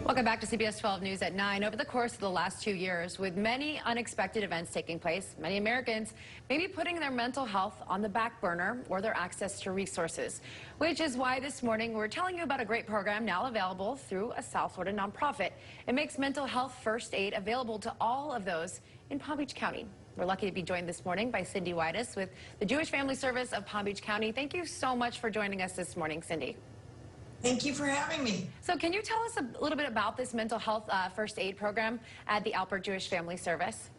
Welcome back to CBS 12 News at 9. Over the course of the last 2 years, with many unexpected events taking place, many Americans may be putting their mental health on the back burner or their access to resources, which is why this morning we're telling you about a great program now available through a South Florida nonprofit. It makes mental health first aid available to all of those in Palm Beach County. We're lucky to be joined this morning by Cindy Whitus with the Jewish Family Service of Palm Beach County. Thank you so much for joining us this morning, Cindy. Thank you for having me. So can you tell us a little bit about this mental health first aid program at the Alpert Jewish Family Service?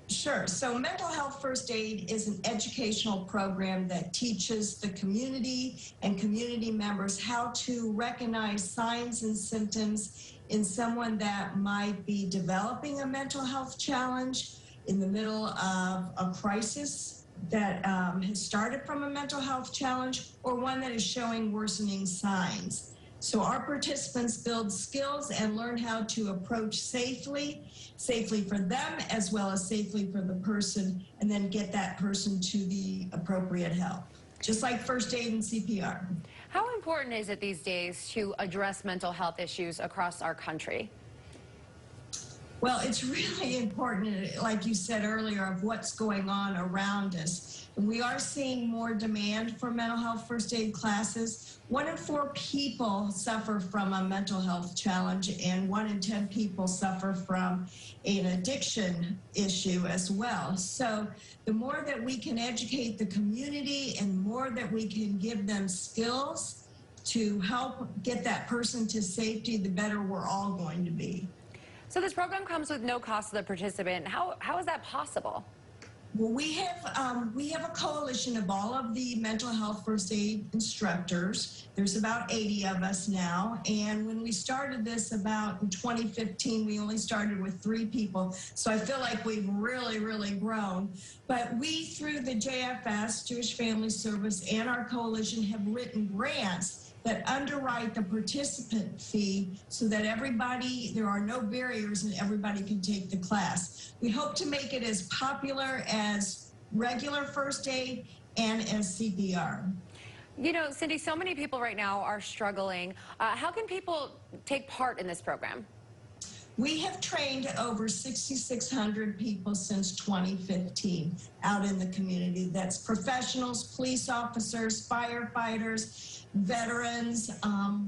Sure. So Mental Health First Aid is an educational program that teaches the community and community members how to recognize signs and symptoms in someone that might be developing a mental health challenge in the middle of a crisis that has started from a mental health challenge or one that is showing worsening signs. So our participants build skills and learn how to approach safely for them as well as safely for the person, and then get that person to the appropriate help, just like first aid and CPR. How important is it these days to address mental health issues across our country? Well, it's really important, like you said earlier, of what's going on around us. We are seeing more demand for mental health first aid classes. 1 in 4 people suffer from a mental health challenge, and 1 in 10 people suffer from an addiction issue as well. So the more that we can educate the community and the more that we can give them skills to help get that person to safety, the better we're all going to be. So this program comes with no cost to the participant. How is that possible? Well, we have a coalition of all of the mental health first aid instructors. There's about 80 of us now, and when we started this about in 2015, we only started with 3 people. So I feel like we've really grown. But we, through the JFS, Jewish Family Service, and our coalition, have written grants that underwrite the participant fee so that there are no barriers and everybody can take the class. We hope to make it as popular as regular first aid and as CPR. You know, Cindy, so many people right now are struggling. How can people take part in this program? We have trained over 6,600 people since 2015 out in the community. That's professionals, police officers, firefighters, veterans.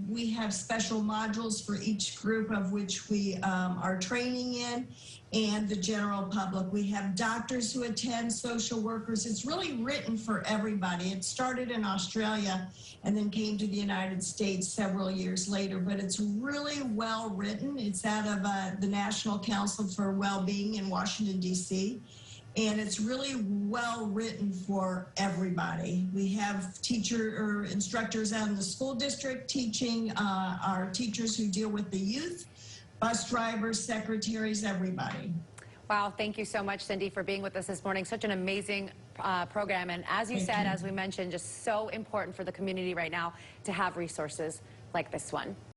We have special modules for each group of which we are training in, and the general public. We have doctors who attend, social workers. It's really written for everybody. It started in Australia and then came to the United States several years later, but it's really well written. It's out of the National Council for Wellbeing in Washington, D.C., and it's really well written for everybody. We have instructors out in the school district teaching, our teachers who deal with the youth, bus drivers, secretaries, everybody. Wow, thank you so much, Cindy, for being with us this morning. Such an amazing program, and as you said, as we mentioned, just so important for the community right now to have resources like this one.